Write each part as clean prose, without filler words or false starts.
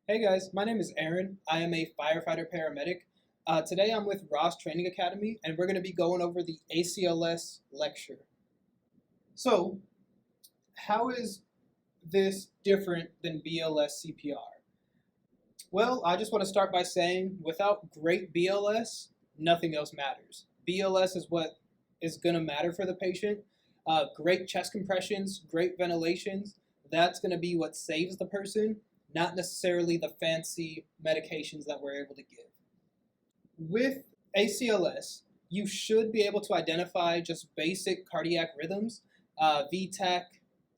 Hey guys, my name is Aaron. I am a firefighter paramedic. Today I'm with ROSC Training Academy and we're going to be going over the ACLS lecture. So, how is this different than BLS CPR? Well, I just want to start by saying without great BLS, nothing else matters. BLS is what is going to matter for the patient. Great chest compressions, great ventilations, that's going to be what saves the person, not necessarily the fancy medications that we're able to give. With ACLS, you should be able to identify just basic cardiac rhythms, VTach,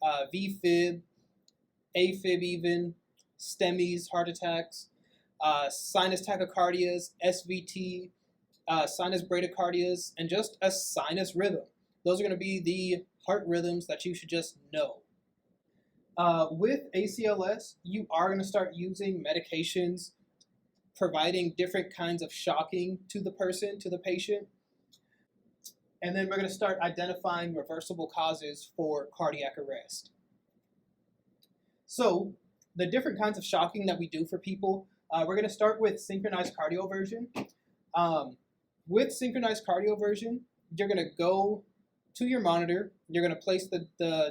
VFib, AFib even, STEMIs, heart attacks, sinus tachycardias, SVT, sinus bradycardias, and just a sinus rhythm. Those are going to be the heart rhythms that you should just know. With ACLS, you are going to start using medications, providing different kinds of shocking to the person, to the patient. And then we're going to start identifying reversible causes for cardiac arrest. So, the different kinds of shocking that we do for people, we're going to start with synchronized cardioversion. With synchronized cardioversion, you're going to go to your monitor, you're going to place the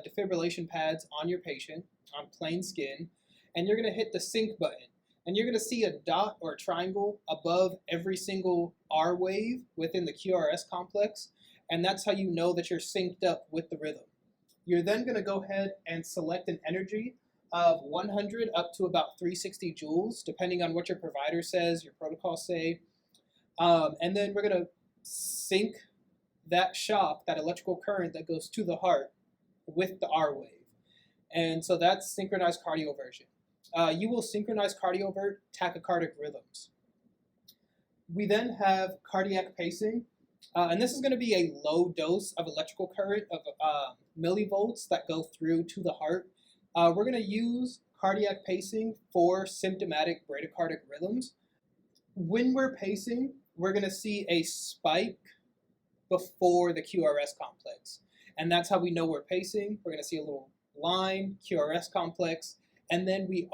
defibrillation pads on your patient, on plain skin, and you're going to hit the sync button. And you're going to see a dot or a triangle above every single R wave within the QRS complex, and that's how you know that you're synced up with the rhythm. You're then going to go ahead and select an energy of 100 up to about 360 joules, depending on what your provider says, your protocols say. And then we're going to sync that shock, that electrical current that goes to the heart with the R wave. And so that's synchronized cardioversion. You will synchronize cardiovert tachycardic rhythms. We then have cardiac pacing, and this is going to be a low dose of electrical current of millivolts that go through to the heart. We're going to use cardiac pacing for symptomatic bradycardic rhythms. When we're pacing, we're going to see a spike before the QRS complex. And that's how we know we're pacing. We're going to see a little line, QRS complex, and then we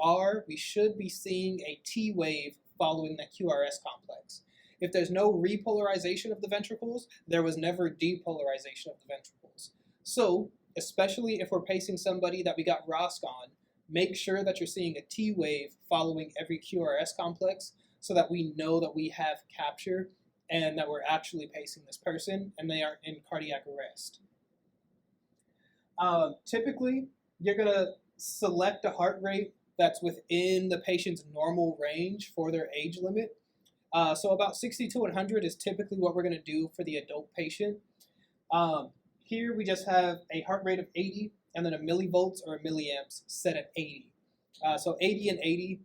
should be seeing a T wave following that QRS complex. If there's no repolarization of the ventricles, there was never depolarization of the ventricles. So, especially if we're pacing somebody that we got ROSC on, make sure that you're seeing a T wave following every QRS complex so that we know that we have capture and that we're actually pacing this person and they are in cardiac arrest. Typically, you're going to select a heart rate that's within the patient's normal range for their age limit. So about 60 to 100 is typically what we're going to do for the adult patient. Here we just have a heart rate of 80 and then a millivolts or a milliamps set at 80. So 80 and 80.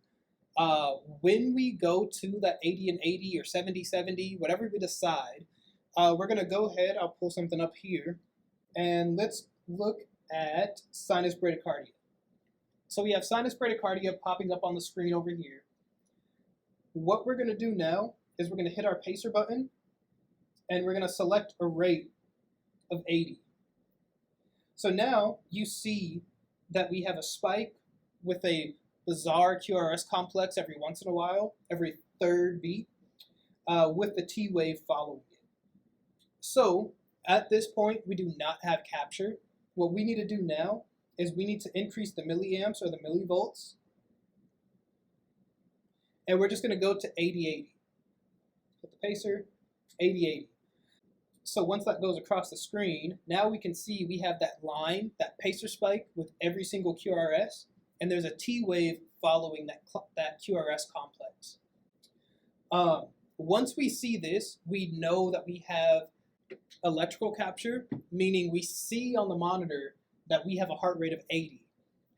When we go to that 80 and 80 or 70, whatever we decide, we're going to go ahead, I'll pull something up here, and let's look at sinus bradycardia. So we have sinus bradycardia popping up on the screen over here. What we're going to do now is we're going to hit our pacer button, and we're going to select a rate of 80. So now you see that we have a spike with a bizarre QRS complex every once in a while, every third beat, with the T wave following it. So at this point, we do not have capture. What we need to do now is we need to increase the milliamps or the millivolts, and we're just going to go to 80-80. Hit the pacer, 80-80. So once that goes across the screen, now we can see we have that line, that pacer spike with every single QRS, and there's a T wave following that QRS complex. Once we see this, we know that we have electrical capture, meaning we see on the monitor that we have a heart rate of 80.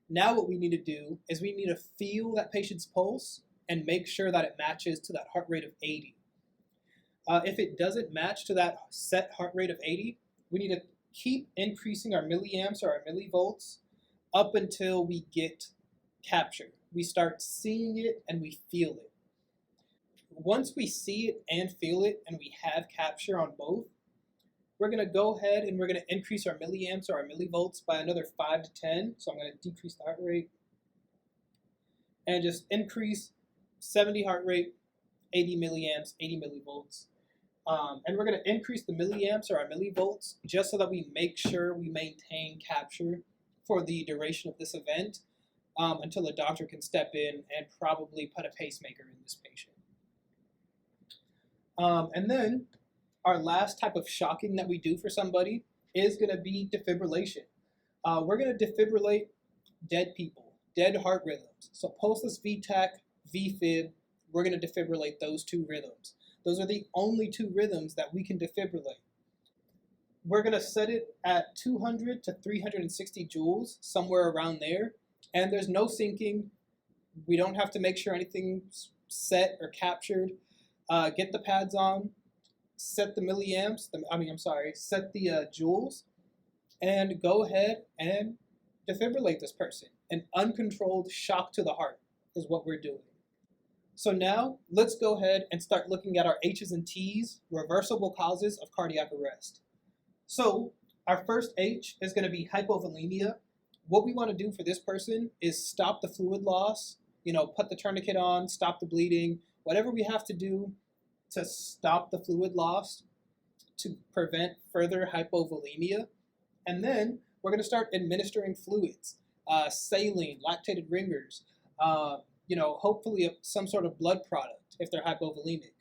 Now what we need to do is we need to feel that patient's pulse and make sure that it matches to that heart rate of 80. If it doesn't match to that set heart rate of 80, we need to keep increasing our milliamps or our millivolts up until we get capture. We start seeing it and we feel it. Once we see it and feel it and we have capture on both, we're going to go ahead and we're going to increase our milliamps or our millivolts by another 5 to 10. So I'm going to decrease the heart rate. and just increase 70 heart rate, 80 milliamps, 80 millivolts. And we're going to increase the milliamps or our millivolts just so that we make sure we maintain capture for the duration of this event until a doctor can step in and probably put a pacemaker in this patient. And then our last type of shocking that we do for somebody is going to be defibrillation. We're going to defibrillate dead people, dead heart rhythms. So pulseless VTach, VFib, we're going to defibrillate those two rhythms. Those are the only two rhythms that we can defibrillate. We're going to set it at 200 to 360 joules, somewhere around there. And there's no syncing. We don't have to make sure anything's set or captured. Get the pads on, set the milliamps, set the joules, and go ahead and defibrillate this person. An uncontrolled shock to the heart is what we're doing. So now let's go ahead and start looking at our H's and T's, reversible causes of cardiac arrest. So our first H is going to be hypovolemia. What we want to do for this person is stop the fluid loss, put the tourniquet on, stop the bleeding, whatever we have to do to stop the fluid loss to prevent further hypovolemia. And then we're going to start administering fluids, saline, lactated ringers, hopefully some sort of blood product if they're hypovolemic.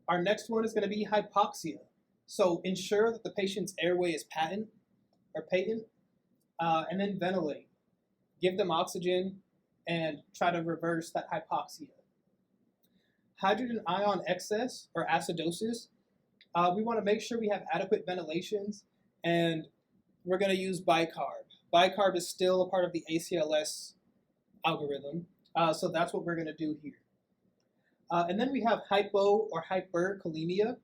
Our next one is going to be hypoxia. So ensure that the patient's airway is patent, and then ventilate. Give them oxygen and try to reverse that hypoxia. Hydrogen ion excess or acidosis, we want to make sure we have adequate ventilations, and we're going to use bicarb. Bicarb is still a part of the ACLS algorithm, so that's what we're going to do here. And then we have hypo or hyperkalemia.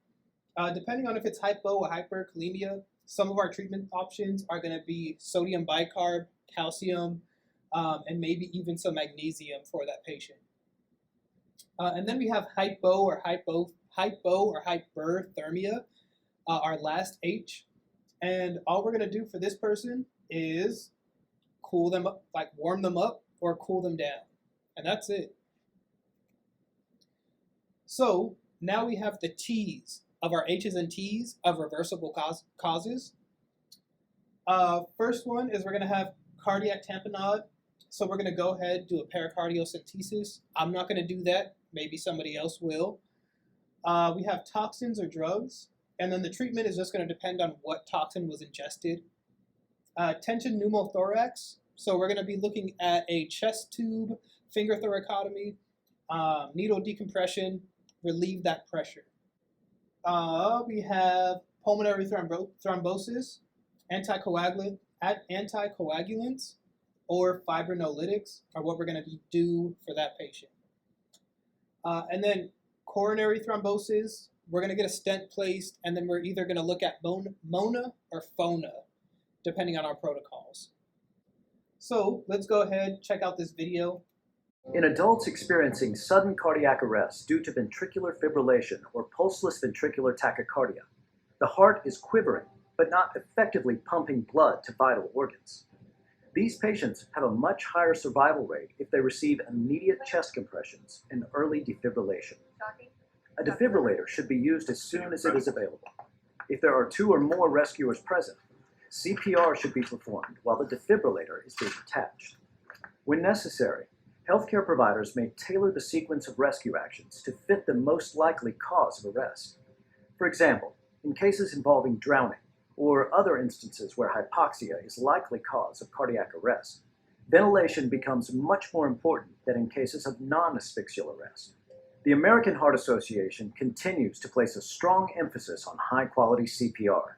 Depending on if it's hypo or hyperkalemia, some of our treatment options are going to be sodium bicarb, calcium, and maybe even some magnesium for that patient. And then we have hypo or hyperthermia, our last H. And all we're going to do for this person is cool them up, like warm them up or cool them down. And that's it. So now we have the T's of our H's and T's of reversible causes. First one is we're going to have cardiac tamponade. So we're going to go ahead and do a pericardiocentesis. I'm not going to do that. Maybe somebody else will. We have toxins or drugs. And then the treatment is just going to depend on what toxin was ingested. Tension pneumothorax. So we're going to be looking at a chest tube, finger thoracotomy, needle decompression, relieve that pressure. We have pulmonary thrombosis, anticoagulants, or fibrinolytics are what we're going to do for that patient. And then coronary thrombosis, we're going to get a stent placed, and then we're either going to look at MONA or FONA, depending on our protocols. So let's go ahead, check out this video. In adults experiencing sudden cardiac arrest due to ventricular fibrillation or pulseless ventricular tachycardia, the heart is quivering but not effectively pumping blood to vital organs. These patients have a much higher survival rate if they receive immediate chest compressions and early defibrillation. A defibrillator should be used as soon as it is available. If there are 2 or more rescuers present, CPR should be performed while the defibrillator is being attached. When necessary, healthcare providers may tailor the sequence of rescue actions to fit the most likely cause of arrest. For example, in cases involving drowning or other instances where hypoxia is likely cause of cardiac arrest, ventilation becomes much more important than in cases of non-asphyxial arrest. The American Heart Association continues to place a strong emphasis on high-quality CPR.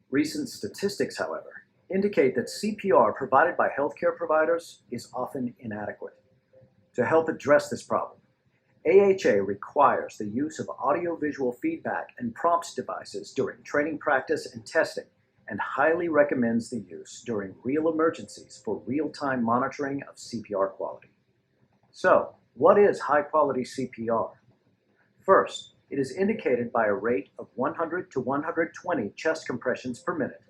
Recent statistics, however, indicate that CPR provided by healthcare providers is often inadequate. To help address this problem, AHA requires the use of audio-visual feedback and prompts devices during training practice and testing, and highly recommends the use during real emergencies for real-time monitoring of CPR quality. So, what is high-quality CPR? First, it is indicated by a rate of 100 to 120 chest compressions per minute,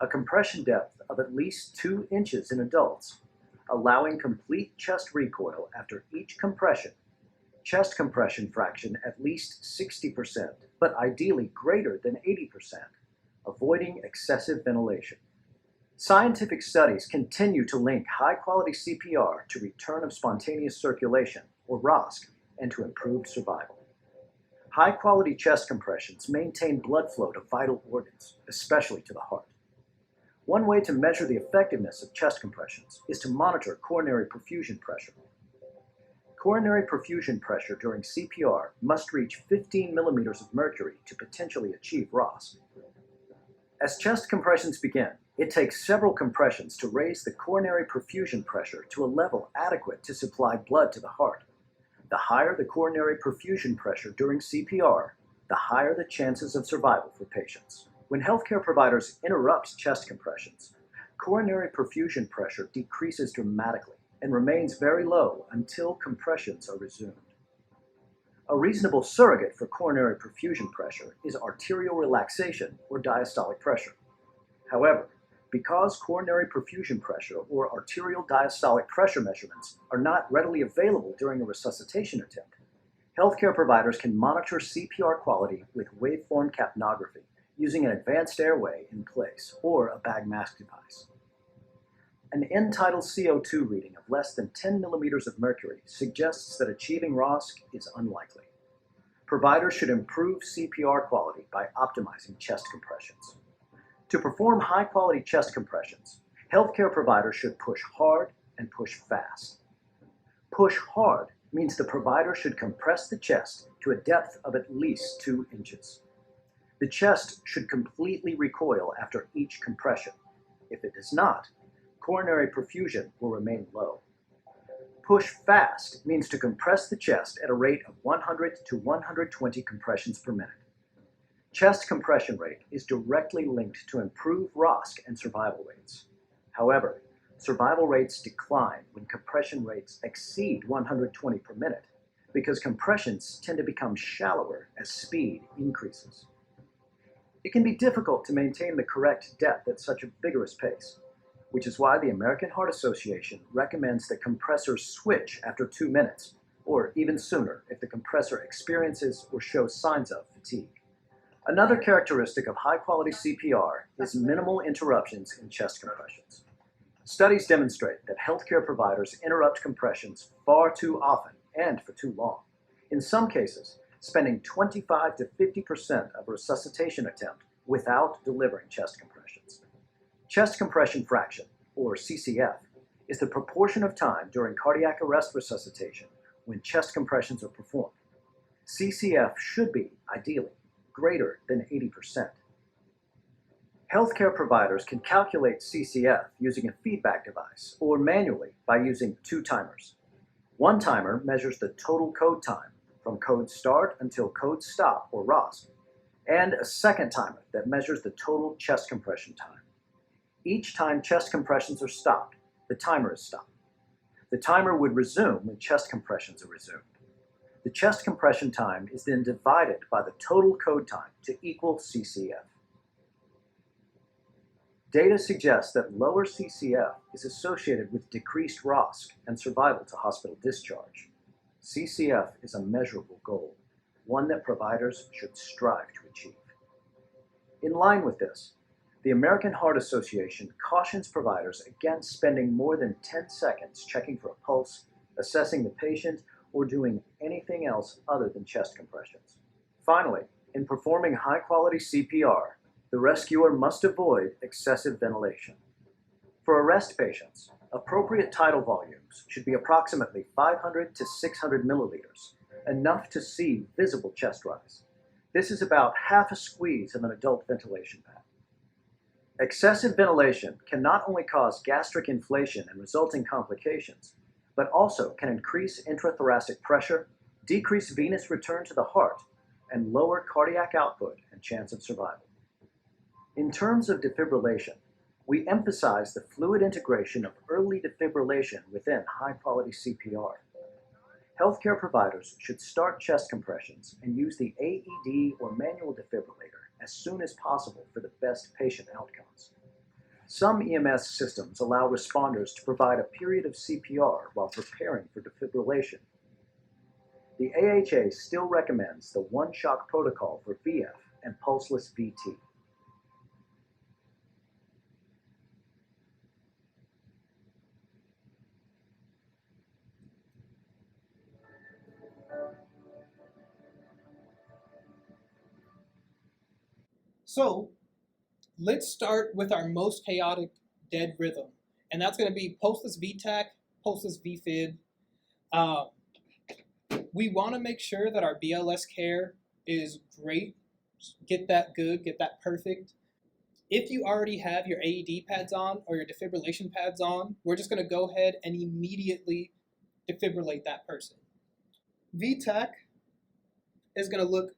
a compression depth of at least 2 inches in adults, allowing complete chest recoil after each compression, chest compression fraction at least 60%, but ideally greater than 80%, avoiding excessive ventilation. Scientific studies continue to link high-quality CPR to return of spontaneous circulation, or ROSC, and to improved survival. High-quality chest compressions maintain blood flow to vital organs, especially to the heart. One way to measure the effectiveness of chest compressions is to monitor coronary perfusion pressure. Coronary perfusion pressure during CPR must reach 15 millimeters of mercury to potentially achieve ROSC. As chest compressions begin, it takes several compressions to raise the coronary perfusion pressure to a level adequate to supply blood to the heart. The higher the coronary perfusion pressure during CPR, the higher the chances of survival for patients. When healthcare providers interrupt chest compressions, coronary perfusion pressure decreases dramatically and remains very low until compressions are resumed. A reasonable surrogate for coronary perfusion pressure is arterial relaxation or diastolic pressure. However, because coronary perfusion pressure or arterial diastolic pressure measurements are not readily available during a resuscitation attempt, healthcare providers can monitor CPR quality with waveform capnography using an advanced airway in place or a bag mask device. An end-tidal CO2 reading of less than 10 millimeters of mercury suggests that achieving ROSC is unlikely. Providers should improve CPR quality by optimizing chest compressions. To perform high-quality chest compressions, healthcare providers should push hard and push fast. Push hard means the provider should compress the chest to a depth of at least 2 inches. The chest should completely recoil after each compression. If it does not, coronary perfusion will remain low. Push fast means to compress the chest at a rate of 100 to 120 compressions per minute. Chest compression rate is directly linked to improved ROSC and survival rates. However, survival rates decline when compression rates exceed 120 per minute because compressions tend to become shallower as speed increases. It can be difficult to maintain the correct depth at such a vigorous pace, which is why the American Heart Association recommends that compressors switch after 2 minutes, or even sooner if the compressor experiences or shows signs of fatigue. Another characteristic of high-quality CPR is minimal interruptions in chest compressions. Studies demonstrate that healthcare providers interrupt compressions far too often and for too long, in some cases spending 25 to 50% of a resuscitation attempt without delivering chest compressions. Chest compression fraction, or CCF, is the proportion of time during cardiac arrest resuscitation when chest compressions are performed. CCF should be, ideally, greater than 80%. Healthcare providers can calculate CCF using a feedback device or manually by using 2 timers. One timer measures the total code time from code start until code stop, or ROSC, and a second timer that measures the total chest compression time. Each time chest compressions are stopped, the timer is stopped. The timer would resume when chest compressions are resumed. The chest compression time is then divided by the total code time to equal CCF. Data suggests that lower CCF is associated with decreased ROSC and survival to hospital discharge. CCF is a measurable goal, one that providers should strive to achieve. In line with this, the American Heart Association cautions providers against spending more than 10 seconds checking for a pulse, assessing the patient, or doing anything else other than chest compressions. Finally, in performing high-quality CPR, the rescuer must avoid excessive ventilation. For arrest patients, appropriate tidal volumes should be approximately 500 to 600 milliliters, enough to see visible chest rise. This is about half a squeeze of an adult ventilation pad. Excessive ventilation can not only cause gastric inflation and resulting complications, but also can increase intrathoracic pressure, decrease venous return to the heart, and lower cardiac output and chance of survival. In terms of defibrillation, we emphasize the fluid integration of early defibrillation within high-quality CPR. Healthcare providers should start chest compressions and use the AED or manual defibrillator as soon as possible for the best patient outcomes. Some EMS systems allow responders to provide a period of CPR while preparing for defibrillation. The AHA still recommends the one-shock protocol for VF and pulseless VT. So let's start with our most chaotic dead rhythm, and that's going to be pulseless VTAC, pulseless VFib. We want to make sure that our BLS care is great. Get that good, get that perfect. If you already have your AED pads on or your defibrillation pads on, we're just going to go ahead and immediately defibrillate that person. VTAC is going to look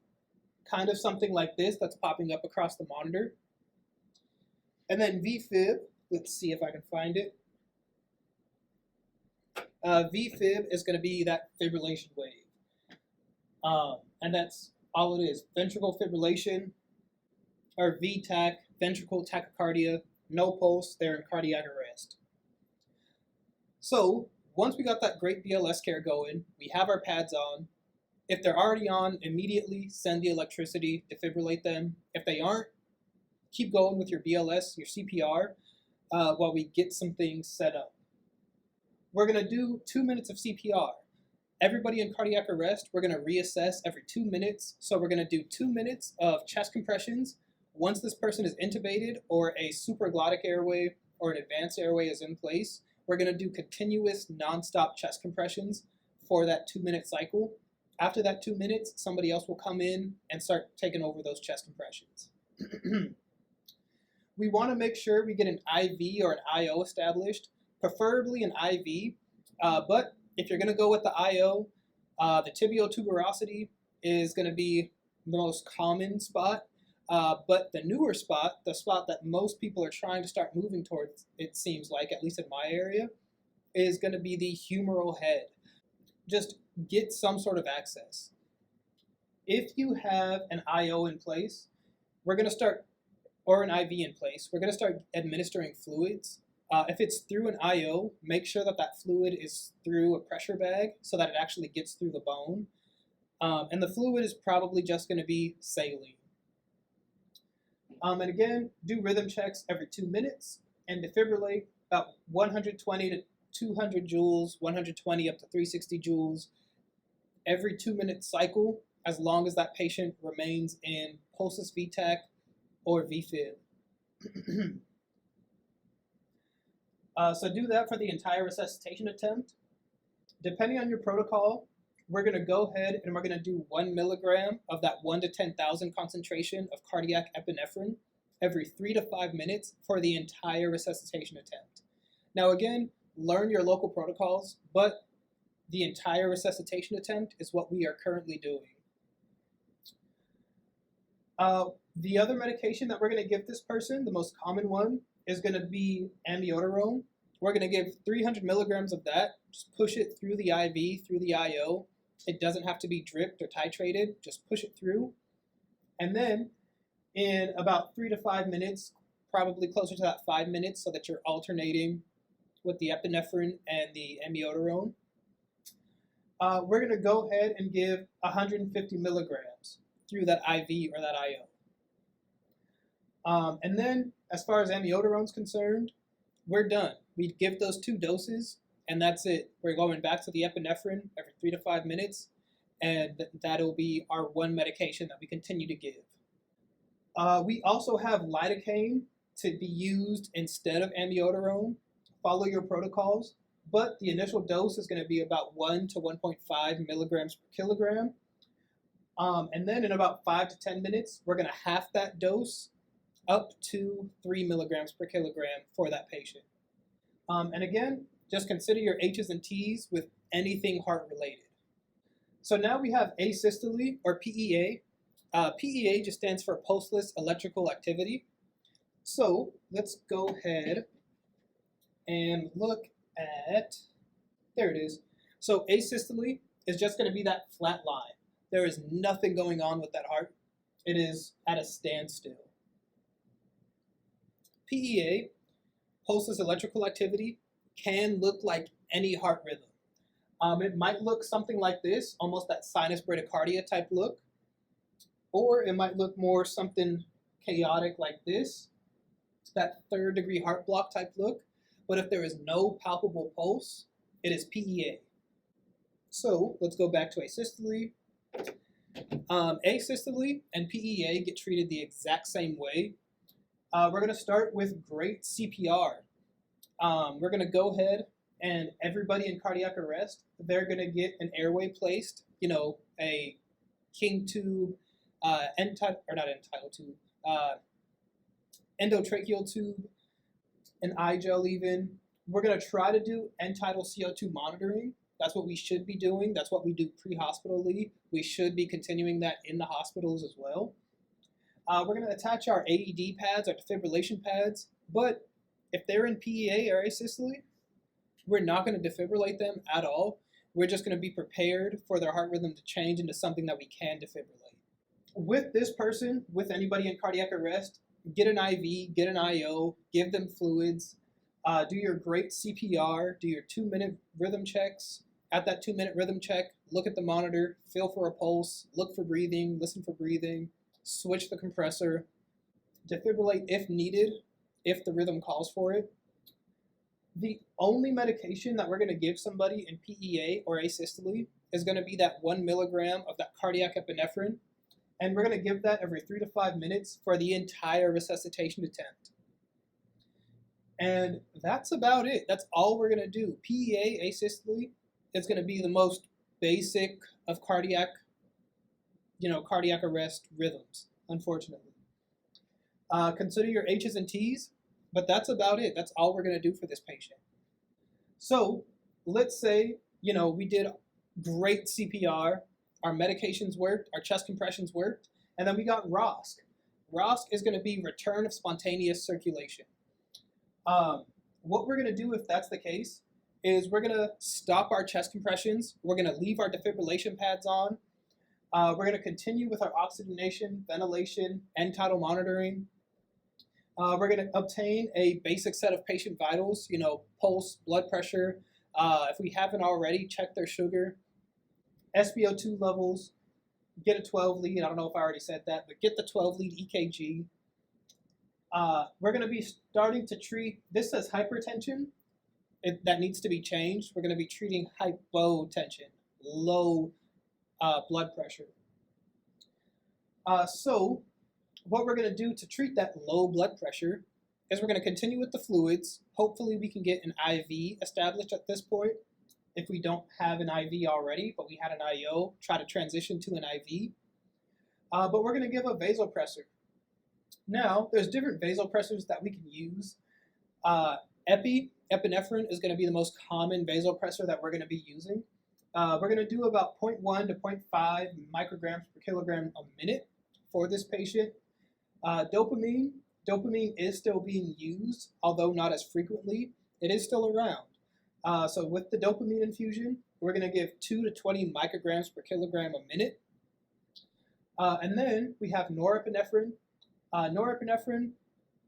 kind of something like this that's popping up across the monitor. And then VFib, let's see if I can find it. VFib is going to be that fibrillation wave. And that's all it is. Ventricle fibrillation, or VTAC, ventricle tachycardia, no pulse, they're in cardiac arrest. So once we got that great BLS care going, we have our pads on. If they're already on, immediately send the electricity, defibrillate them. If they aren't, keep going with your BLS, your CPR, while we get some things set up. We're going to do 2 minutes of CPR. Everybody in cardiac arrest, we're going to reassess every 2 minutes. So we're going to do 2 minutes of chest compressions. Once this person is intubated or a supraglottic airway or an advanced airway is in place, we're going to do continuous nonstop chest compressions for that 2 minute cycle. After that 2 minutes, somebody else will come in and start taking over those chest compressions. We want to make sure we get an IV or an IO established, preferably an IV, but if you're going to go with the IO, the tibial tuberosity is going to be the most common spot, but the newer spot, the spot that most people are trying to start moving towards, it seems like, at least in my area, is going to be the humeral head. Just get some sort of access. If you have an IO in place, we're going to start, or an IV in place, we're going to start administering fluids. If it's through an IO, make sure that that fluid is through a pressure bag so that it actually gets through the bone. And the fluid is probably just going to be saline. And again, do rhythm checks every 2 minutes and defibrillate about 120 to 200 joules, 120 up to 360 joules every 2 minute cycle, as long as that patient remains in pulseless VTAC or VFib. So do that for the entire resuscitation attempt. Depending on your protocol, we're going to go ahead and we're going to do 1 milligram of that 1 to 10,000 concentration of cardiac epinephrine every 3 to 5 minutes for the entire resuscitation attempt. Now again, learn your local protocols, but the entire resuscitation attempt is what we are currently doing. The other medication that we're going to give this person, the most common one, is going to be amiodarone. We're going to give 300 milligrams of that. Just push it through the IV, through the IO. It doesn't have to be dripped or titrated. Just push it through. And then in about 3 to 5 minutes, probably closer to that 5 minutes, so that you're alternating with the epinephrine and the amiodarone, we're going to go ahead and give 150 milligrams through that IV or that IO. And then, as far as amiodarone's concerned, we're done. We give those 2 doses, and that's it. We're going back to the epinephrine every 3 to 5 minutes, and that'll be our 1 medication that we continue to give. We also have lidocaine to be used instead of amiodarone. Follow your protocols, but the initial dose is going to be about 1 to 1.5 milligrams per kilogram. And then in about 5 to 10 minutes, we're going to half that dose up to 3 milligrams per kilogram for that patient. And again, just consider your H's and T's with anything heart related. So now we have asystole or PEA. PEA just stands for pulseless electrical activity. So let's go ahead and look at, there it is. So asystole is just going to be that flat line. There is nothing going on with that heart. It is at a standstill. PEA pulseless electrical activity can look like any heart rhythm. It might look something like this, almost that sinus bradycardia type look, or it might look more something chaotic like this, that third degree heart block type look. But if there is no palpable pulse, it is PEA. So let's go back to asystole. Asystole and PEA get treated the exact same way. We're going to start with great CPR. We're going to go ahead and everybody in cardiac arrest, they're going to get an airway placed, a king tube, endotracheal tube, an eye gel even. We're going to try to do end-tidal CO2 monitoring. That's what we should be doing. That's what we do pre-hospitally. We should be continuing that in the hospitals as well. We're going to attach our AED pads, our defibrillation pads, but if they're in PEA or asystole, we're not going to defibrillate them at all. We're just going to be prepared for their heart rhythm to change into something that we can defibrillate. With this person, with anybody in cardiac arrest, get an IV, get an IO, give them fluids, do your great CPR, do your 2-minute rhythm checks. At that 2-minute rhythm check, look at the monitor, feel for a pulse, look for breathing, listen for breathing, switch the compressor, defibrillate if needed, if the rhythm calls for it. The only medication that we're going to give somebody in PEA or asystole is going to be that 1 milligram of that cardiac epinephrine, and we're going to give that every 3 to 5 minutes for the entire resuscitation attempt. And that's about it. That's all we're going to do. PEA, asystole, is going to be the most basic of cardiac arrest rhythms, unfortunately. Consider your H's and T's, but that's about it. That's all we're going to do for this patient. So let's say, we did great CPR, our medications worked, our chest compressions worked, and then we got ROSC. ROSC is going to be return of spontaneous circulation. What we're going to do if that's the case is we're going to stop our chest compressions. We're going to leave our defibrillation pads on. We're going to continue with our oxygenation, ventilation, end-tidal monitoring. We're going to obtain a basic set of patient vitals, pulse, blood pressure. If we haven't already, check their sugar, SpO2 levels, get a 12 lead. I don't know if I already said that, but get the 12 lead EKG. We're going to be starting to treat, this says hypertension. That needs to be changed. We're going to be treating hypotension, low blood pressure. So what we're going to do to treat that low blood pressure is we're going to continue with the fluids. Hopefully we can get an IV established at this point. If we don't have an IV already, but we had an IO, try to transition to an IV. But we're going to give a vasopressor. Now, there's different vasopressors that we can use. Epinephrine is going to be the most common vasopressor that we're going to be using. We're going to do about 0.1 to 0.5 micrograms per kilogram a minute for this patient. Dopamine is still being used, although not as frequently. It is still around. So with the dopamine infusion, we're going to give 2 to 20 micrograms per kilogram a minute. And then we have norepinephrine. Norepinephrine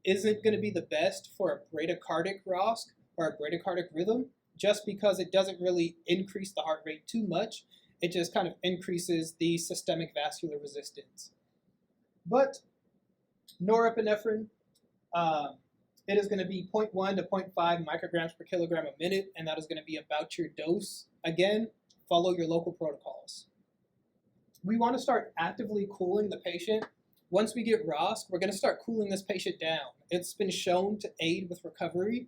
isn't going to be the best for a bradycardic ROSC or a bradycardic rhythm, just because it doesn't really increase the heart rate too much. It just kind of increases the systemic vascular resistance. But norepinephrine, it is going to be 0.1 to 0.5 micrograms per kilogram a minute, and that is going to be about your dose. Again, follow your local protocols. We want to start actively cooling the patient. Once we get ROSC, we're going to start cooling this patient down. It's been shown to aid with recovery.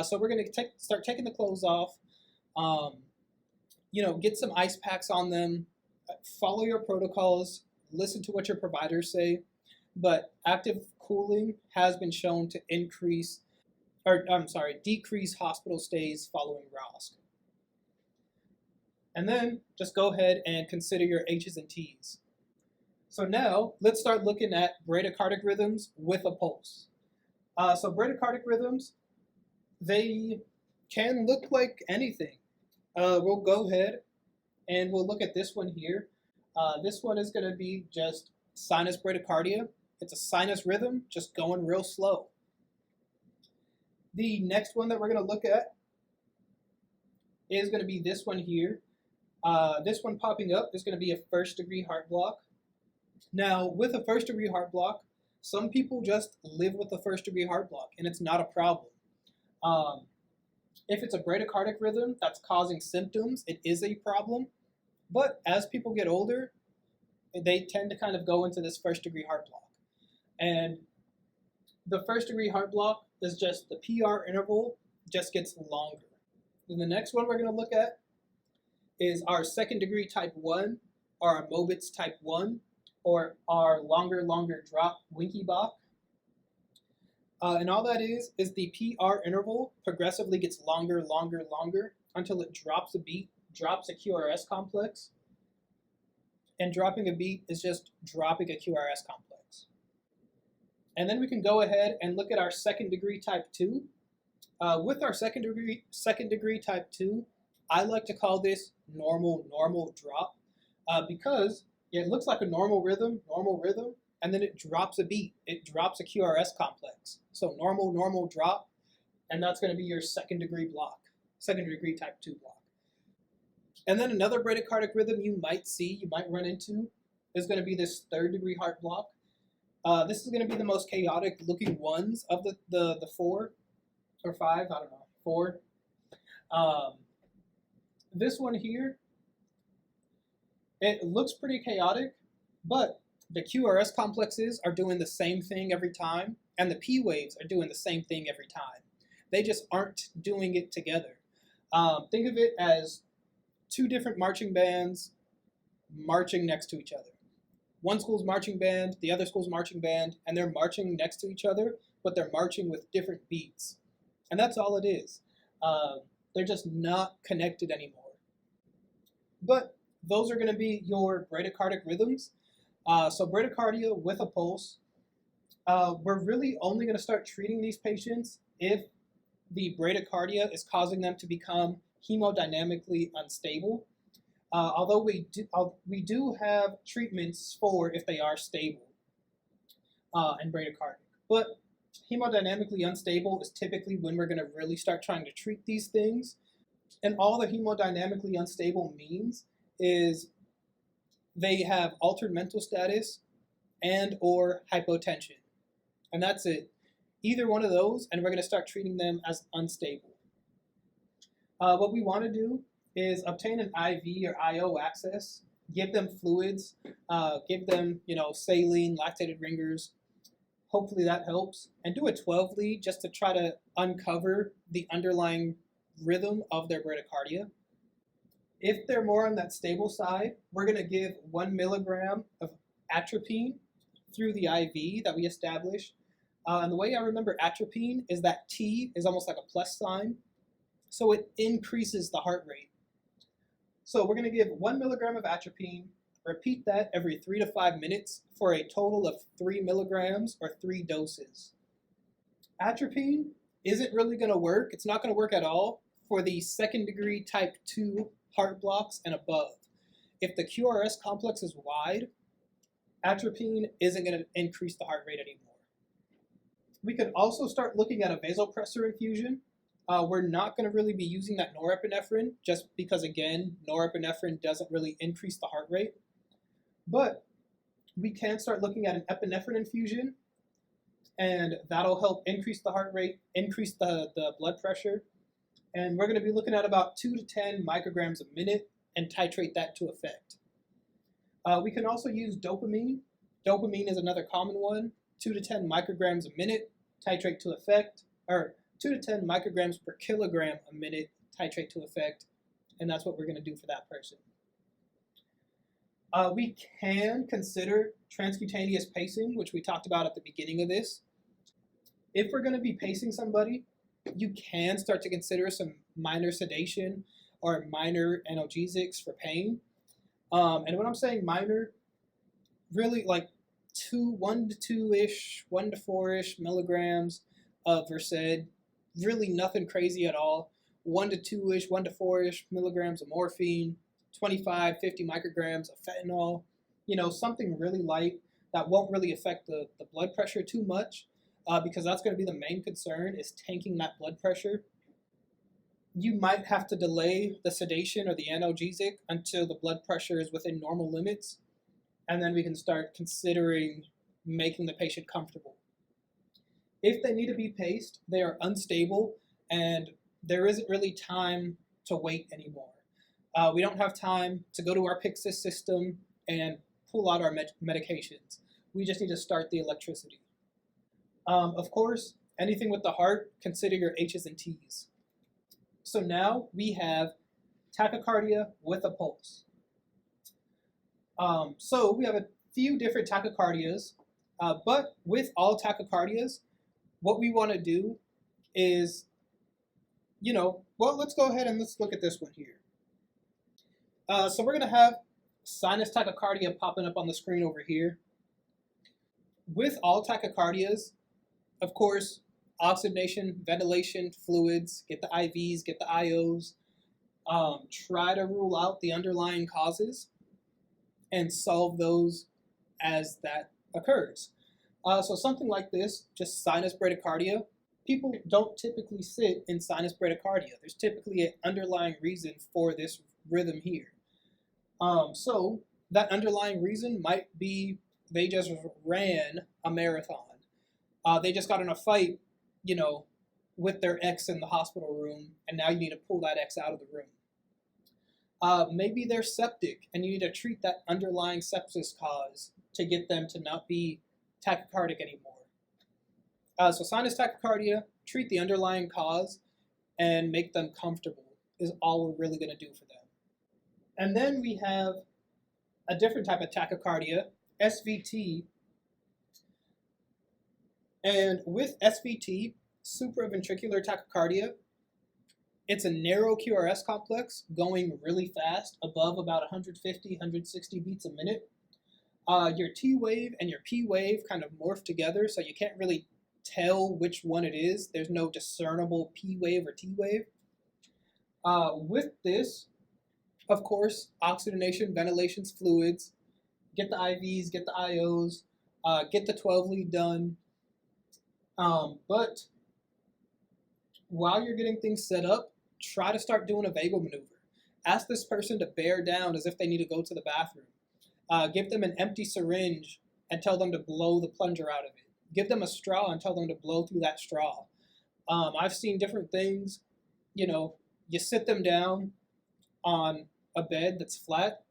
So we're going to start taking the clothes off, get some ice packs on them, follow your protocols, listen to what your providers say. But active cooling has been shown to decrease hospital stays following ROSC. And then just go ahead and consider your H's and T's. So now let's start looking at bradycardic rhythms with a pulse. So bradycardic rhythms, they can look like anything. We'll go ahead and we'll look at this one here. This one is going to be just sinus bradycardia. It's a sinus rhythm, just going real slow. The next one that we're going to look at is going to be this one here. This one popping up is going to be a first-degree heart block. Now, with a first-degree heart block, some people just live with a first-degree heart block, and it's not a problem. If it's a bradycardic rhythm that's causing symptoms, it is a problem. But as people get older, they tend to kind of go into this first-degree heart block. And the first-degree heart block is just the PR interval just gets longer. Then the next one we're going to look at is our second-degree type 1, our Mobitz type 1, or our longer drop Winky Bach. And all that is the PR interval progressively gets longer until it drops a beat, drops a QRS complex. And dropping a beat is just dropping a QRS complex. And then we can go ahead and look at our second degree type 2. With our second degree type 2, I like to call this normal drop because it looks like a normal rhythm, and then it drops a beat. It drops a QRS complex. So normal drop, and that's going to be your second degree type 2 block. And then another bradycardic rhythm you might run into, is going to be this third degree heart block. This is going to be the most chaotic looking ones of the 4 or 5, I don't know, 4. This one here, it looks pretty chaotic, but the QRS complexes are doing the same thing every time, and the P waves are doing the same thing every time. They just aren't doing it together. Think of it as 2 different marching bands marching next to each other. One school's marching band, the other school's marching band, and they're marching next to each other, but they're marching with different beats. And that's all it is. They're just not connected anymore. But those are going to be your bradycardic rhythms. So bradycardia with a pulse, we're really only going to start treating these patients if the bradycardia is causing them to become hemodynamically unstable. Although we do have treatments for if they are stable and bradycardic. But hemodynamically unstable is typically when we're going to really start trying to treat these things. And all the hemodynamically unstable means is they have altered mental status and or hypotension. And that's it. Either one of those, and we're going to start treating them as unstable. What we want to do is obtain an IV or IO access, give them fluids, give them, saline, lactated ringers. Hopefully that helps. And do a 12 lead just to try to uncover the underlying rhythm of their bradycardia. If they're more on that stable side, we're going to give 1 milligram of atropine through the IV that we establish. And the way I remember atropine is that T is almost like a plus sign. So it increases the heart rate. So we're going to give 1 milligram of atropine, repeat that every 3 to 5 minutes for a total of 3 milligrams or 3 doses. Atropine isn't really going to work. It's not going to work at all for the second degree type 2 heart blocks and above. If the QRS complex is wide, atropine isn't going to increase the heart rate anymore. We could also start looking at a vasopressor infusion. We're not going to really be using that norepinephrine just because, again, norepinephrine doesn't really increase the heart rate. But we can start looking at an epinephrine infusion, and that'll help increase the heart rate, increase the blood pressure. And we're going to be looking at about 2 to 10 micrograms a minute and titrate that to effect. We can also use dopamine. Dopamine is another common one. 2 to 10 micrograms a minute, titrate to effect, or 2 to 10 micrograms per kilogram a minute, titrate to effect, and that's what we're going to do for that person. We can consider transcutaneous pacing, which we talked about at the beginning of this. If we're going to be pacing somebody, you can start to consider some minor sedation or minor analgesics for pain. And when I'm saying minor, really like 1 to 2-ish, 1 to 4-ish milligrams of Versed, really nothing crazy at all. 1 to 2-ish, 1 to 4-ish milligrams of morphine, 25, 50 micrograms of fentanyl, something really light that won't really affect the blood pressure too much. because that's going to be the main concern, is tanking that blood pressure. You might have to delay the sedation or the analgesic until the blood pressure is within normal limits, and then we can start considering making the patient comfortable. If they need to be paced, they are unstable, and there isn't really time to wait anymore. We don't have time to go to our Pyxis system and pull out our medications. We just need to start the electricity. Of course, anything with the heart, consider your H's and T's. So now we have tachycardia with a pulse. So we have a few different tachycardias, but with all tachycardias, what we want to do is, let's go ahead and let's look at this one here. So we're going to have sinus tachycardia popping up on the screen over here. With all tachycardias, of course, oxygenation, ventilation, fluids, get the IVs, get the IOs, try to rule out the underlying causes and solve those as that occurs. So something like this, just sinus bradycardia, people don't typically sit in sinus bradycardia. There's typically an underlying reason for this rhythm here. So that underlying reason might be they just ran a marathon. They just got in a fight, with their ex in the hospital room, and now you need to pull that ex out of the room. Maybe they're septic, and you need to treat that underlying sepsis cause to get them to not be tachycardic anymore. So sinus tachycardia, treat the underlying cause, and make them comfortable is all we're really going to do for them. And then we have a different type of tachycardia, SVT. And with SVT, supraventricular tachycardia, it's a narrow QRS complex going really fast, above about 150, 160 beats a minute. Your T wave and your P wave kind of morph together, so you can't really tell which one it is. There's no discernible P wave or T wave. With this, of course, oxygenation, ventilations, fluids, get the IVs, get the IOs, get the 12 lead done. But while you're getting things set up, try to start doing a vagal maneuver. Ask this person to bear down as if they need to go to the bathroom. Give them an empty syringe and tell them to blow the plunger out of it. Give them a straw and tell them to blow through that straw. I've seen different things. You sit them down on a bed that's flat.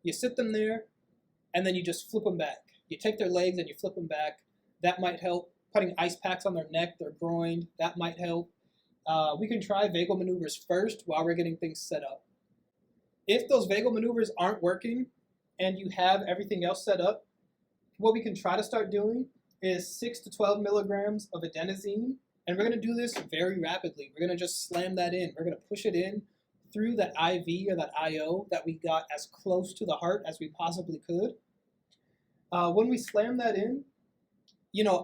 You sit them there, and then you just flip them back. You take their legs and you flip them back. That might help. Putting ice packs on their neck, their groin, that might help. We can try vagal maneuvers first while we're getting things set up. If those vagal maneuvers aren't working and you have everything else set up, what we can try to start doing is 6 to 12 milligrams of adenosine, and we're going to do this very rapidly. We're going to just slam that in. We're going to push it in through that IV or that IO that we got as close to the heart as we possibly could. When we slam that in,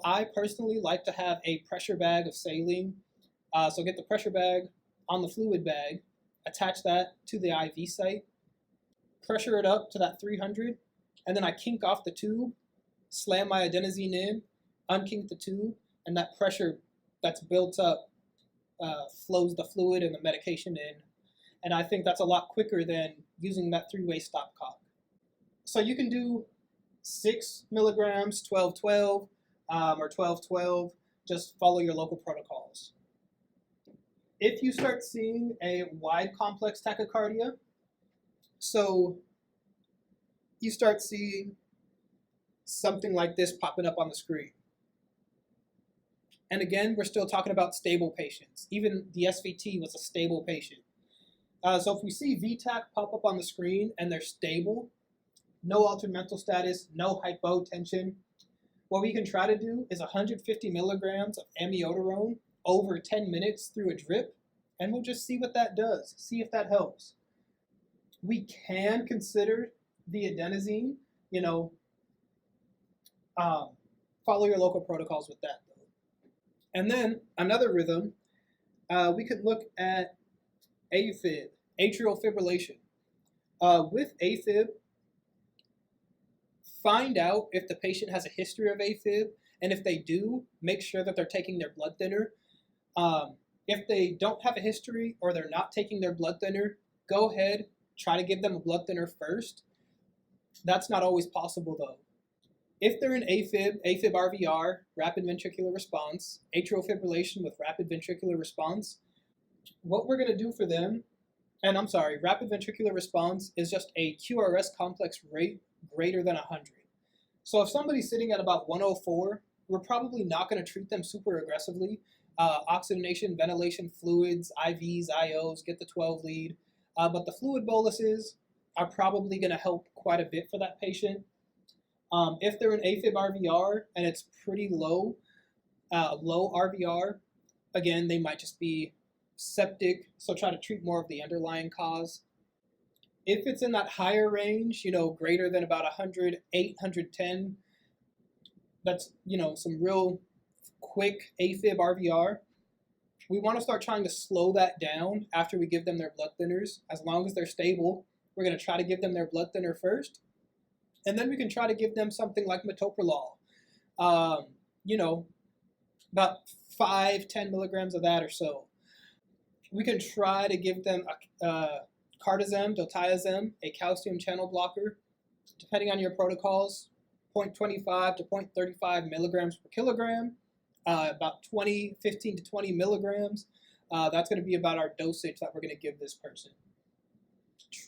I personally like to have a pressure bag of saline. So get the pressure bag on the fluid bag, attach that to the IV site, pressure it up to that 300, and then I kink off the tube, slam my adenosine in, unkink the tube, and that pressure that's built up flows the fluid and the medication in. And I think that's a lot quicker than using that three-way stopcock. So you can do 6 milligrams, 12-12, or 12-12, just follow your local protocols. If you start seeing a wide complex tachycardia, so you start seeing something like this popping up on the screen. And again, we're still talking about stable patients. Even the SVT was a stable patient. So if we see VTAC pop up on the screen and they're stable, no altered mental status, no hypotension, what we can try to do is 150 milligrams of amiodarone over 10 minutes through a drip, and we'll just see what that does, see if that helps. We can consider the adenosine, follow your local protocols with that though. And then another rhythm, we could look at AFib, atrial fibrillation. With AFib, find out if the patient has a history of AFib And if they do, make sure that they're taking their blood thinner. If they don't have a history or they're not taking their blood thinner, go ahead, try to give them a blood thinner first. That's not always possible though. If they're in AFib RVR, rapid ventricular response, atrial fibrillation with rapid ventricular response, what we're going to do for them, and I'm sorry, rapid ventricular response is just a QRS complex rate greater than 100. So if somebody's sitting at about 104, we're probably not going to treat them super aggressively. Oxygenation, ventilation, fluids, IVs, IOs, get the 12 lead. But the fluid boluses are probably going to help quite a bit for that patient. If they're in AFib RVR and it's pretty low RVR, again, they might just be septic, so try to treat more of the underlying cause. If it's in that higher range, greater than about 108, 110, that's, some real quick AFib RVR, we want to start trying to slow that down after we give them their blood thinners. As long as they're stable, we're going to try to give them their blood thinner first. And then we can try to give them something like metoprolol. About 5-10 milligrams of that or so. We can try to give them cardizem, diltiazem, a calcium channel blocker, depending on your protocols, 0.25 to 0.35 milligrams per kilogram, about 15 to 20 milligrams. That's going to be about our dosage that we're going to give this person.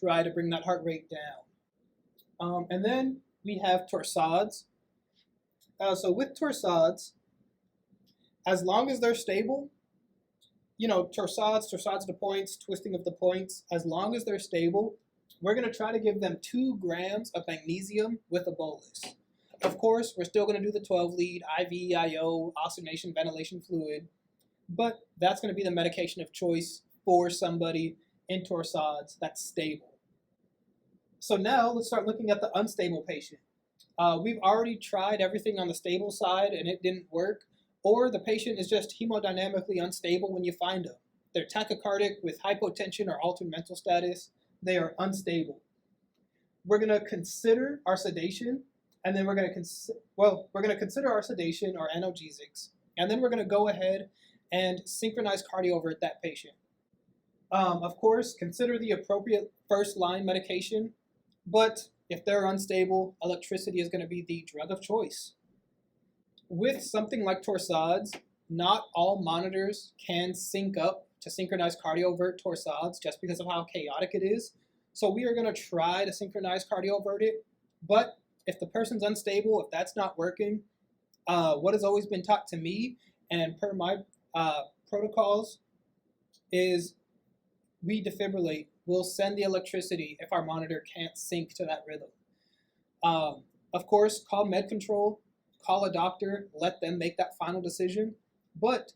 Try to bring that heart rate down. And then we have torsades. So with torsades, as long as they're stable, torsades to points, twisting of the points, as long as they're stable, we're going to try to give them 2 grams of magnesium with a bolus. Of course, we're still going to do the 12 lead, IV, IO, oxygenation, ventilation fluid, but that's going to be the medication of choice for somebody in torsades that's stable. So now let's start looking at the unstable patient. We've already tried everything on the stable side and it didn't work, or the patient is just hemodynamically unstable when you find them. They're tachycardic with hypotension or altered mental status. They are unstable. We're going to consider our sedation, and then we're going to consider our sedation or analgesics, and then we're going to go ahead and synchronize cardiovert that patient. Of course, consider the appropriate first-line medication, but if they're unstable, electricity is going to be the drug of choice. With something like torsades, not all monitors can sync up to synchronize cardiovert torsades just because of how chaotic it is. So we are going to try to synchronize cardiovert it, but if the person's unstable, if that's not working, what has always been taught to me and per my protocols is we defibrillate. We'll send the electricity if our monitor can't sync to that rhythm. Of course, call med control, call a doctor, let them make that final decision, but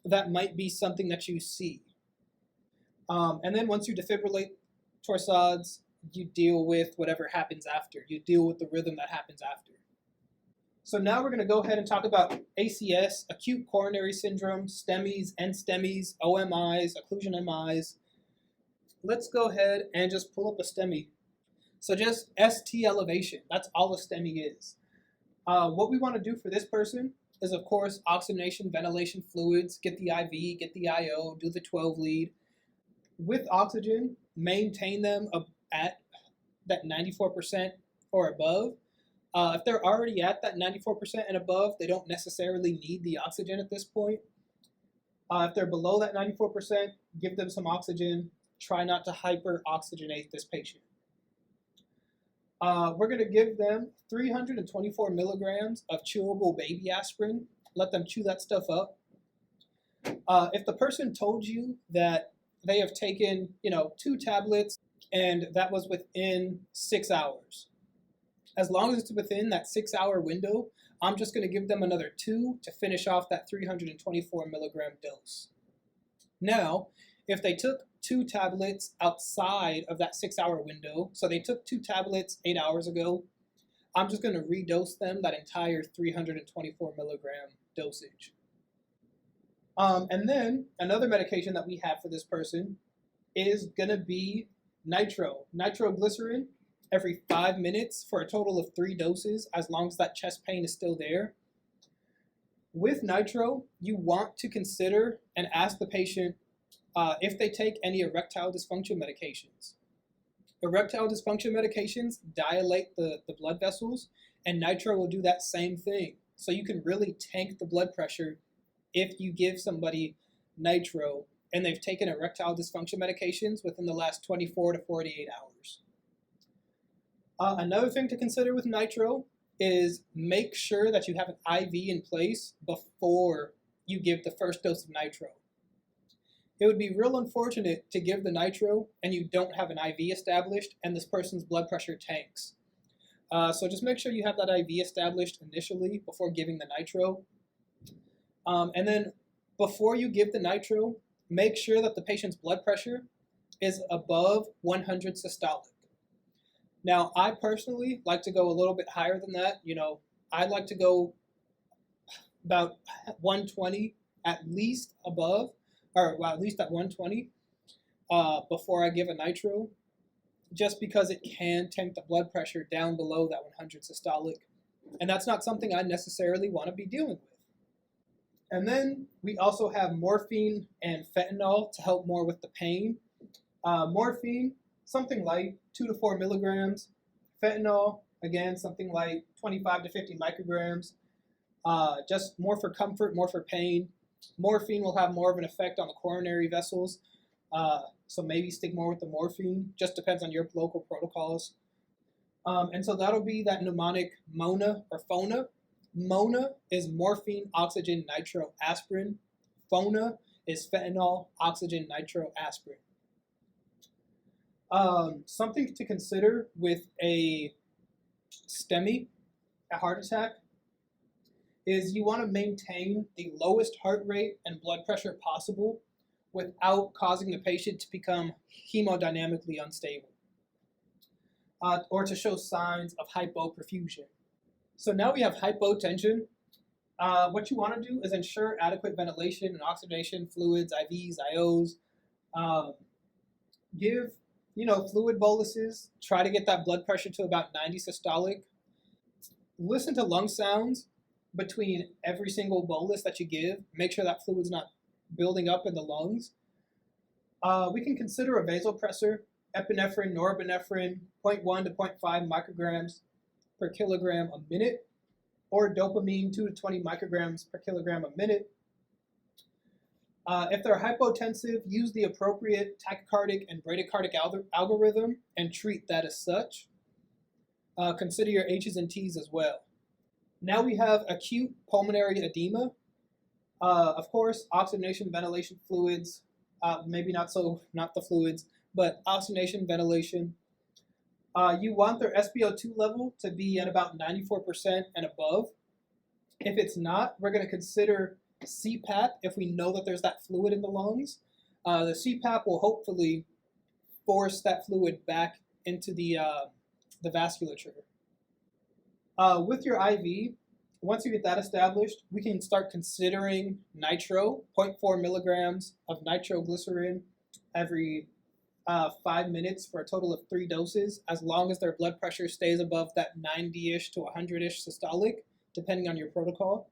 that might be something that you see. And then once you defibrillate torsades, you deal with whatever happens after. You deal with the rhythm that happens after. So now we're going to go ahead and talk about ACS, acute coronary syndrome, STEMIs, NSTEMIs, OMIs, occlusion MIs. Let's go ahead and just pull up a STEMI. So just ST elevation, that's all a STEMI is. What we want to do for this person is, of course, oxygenation, ventilation fluids, get the IV, get the IO, do the 12 lead. With oxygen, maintain them at that 94% or above. If they're already at that 94% and above, they don't necessarily need the oxygen at this point. If they're below that 94%, give them some oxygen. Try not to hyper-oxygenate this patient. We're going to give them 324 milligrams of chewable baby aspirin. Let them chew that stuff up. If the person told you that they have taken, 2 tablets and that was within 6 hours, as long as it's within that 6-hour window, I'm just going to give them another 2 to finish off that 324 milligram dose. Now, if they took 2 tablets outside of that 6-hour window, so they took 2 tablets 8 hours ago, I'm just going to redose them that entire 324 milligram dosage. And then another medication that we have for this person is going to be nitroglycerin every 5 minutes for a total of 3 doses, as long as that chest pain is still there. With nitro, you want to consider and ask the patient if they take any erectile dysfunction medications. Erectile dysfunction medications dilate the blood vessels, and nitro will do that same thing. So you can really tank the blood pressure if you give somebody nitro and they've taken erectile dysfunction medications within the last 24 to 48 hours. Another thing to consider with nitro is make sure that you have an IV in place before you give the first dose of nitro. It would be real unfortunate to give the nitro and you don't have an IV established and this person's blood pressure tanks. So just make sure you have that IV established initially before giving the nitro. And then before you give the nitro, make sure that the patient's blood pressure is above 100 systolic. Now, I personally like to go a little bit higher than that. I'd like to go about 120 at least above, or well, at least at 120 before I give a nitro, just because it can tank the blood pressure down below that 100 systolic. And that's not something I necessarily want to be dealing with. And then we also have morphine and fentanyl to help more with the pain. Morphine, something like 2 to 4 milligrams. Fentanyl, again, something like 25 to 50 micrograms. Just more for comfort, more for pain. Morphine will have more of an effect on the coronary vessels, so maybe stick more with the morphine. Just depends on your local protocols. And so that'll be that mnemonic MONA or FONA. MONA is morphine, oxygen, nitro, aspirin. FONA is fentanyl, oxygen, nitro, aspirin. Something to consider with a STEMI, a heart attack, is you want to maintain the lowest heart rate and blood pressure possible without causing the patient to become hemodynamically unstable or to show signs of hypoperfusion. So now we have hypotension. What you want to do is ensure adequate ventilation and oxygenation, fluids, IVs, IOs. Give fluid boluses. Try to get that blood pressure to about 90 systolic. Listen to lung sounds between every single bolus that you give. Make sure that fluid's not building up in the lungs. We can consider a vasopressor, epinephrine, norepinephrine, 0.1 to 0.5 micrograms per kilogram a minute, or dopamine, 2 to 20 micrograms per kilogram a minute. If they're hypotensive, use the appropriate tachycardic and bradycardic algorithm and treat that as such. Consider your H's and T's as well. Now we have acute pulmonary edema. Of course, oxygenation, ventilation, fluids, maybe not the fluids, but oxygenation, ventilation. You want their SpO2 level to be at about 94% and above. If it's not, we're going to consider CPAP if we know that there's that fluid in the lungs. The CPAP will hopefully force that fluid back into the vasculature. With your IV, once you get that established, we can start considering nitro, 0.4 milligrams of nitroglycerin every 5 minutes for a total of 3 doses, as long as their blood pressure stays above that 90-ish to 100-ish systolic, depending on your protocol.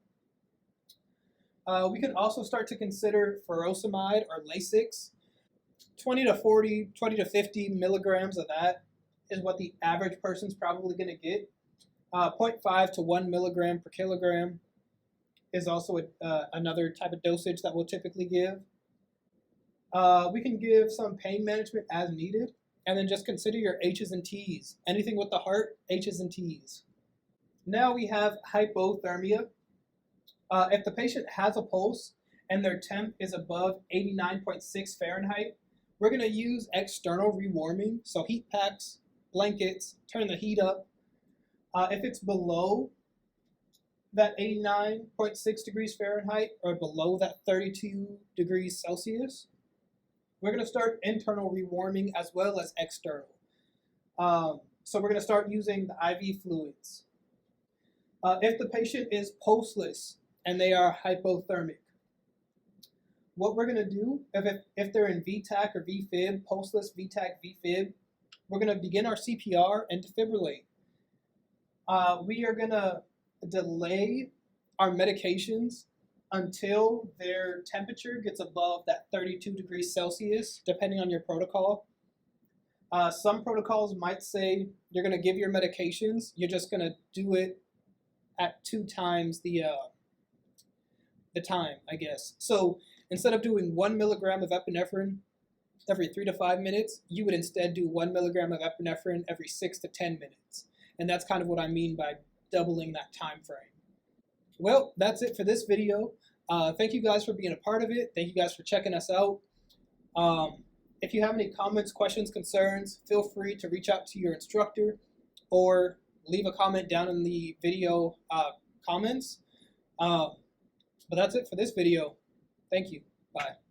We can also start to consider furosemide or Lasix. 20 to 50 milligrams of that is what the average person's probably going to get. 0.5 to 1 milligram per kilogram is also another type of dosage that we'll typically give. We can give some pain management as needed, and then just consider your H's and T's. Anything with the heart, H's and T's. Now we have hypothermia. If the patient has a pulse and their temp is above 89.6 Fahrenheit, we're going to use external rewarming, so heat packs, blankets, turn the heat up. If it's below that 89.6 degrees Fahrenheit or below that 32 degrees Celsius, we're going to start internal rewarming as well as external. So we're going to start using the IV fluids. If the patient is pulseless and they are hypothermic, what we're going to do, if they're in VTAC or VFib, pulseless, VTAC, VFib, we're going to begin our CPR and defibrillate. We are going to delay our medications until their temperature gets above that 32 degrees Celsius, depending on your protocol. Some protocols might say you're going to give your medications, you're just going to do it at 2 times the time, I guess. So instead of doing 1 milligram of epinephrine every 3 to 5 minutes, you would instead do 1 milligram of epinephrine every 6 to 10 minutes. And that's kind of what I mean by doubling that time frame. Well, that's it for this video. Thank you guys for being a part of it. Thank you guys for checking us out. If you have any comments, questions, concerns, feel free to reach out to your instructor or leave a comment down in the video comments. But that's it for this video. Thank you. Bye.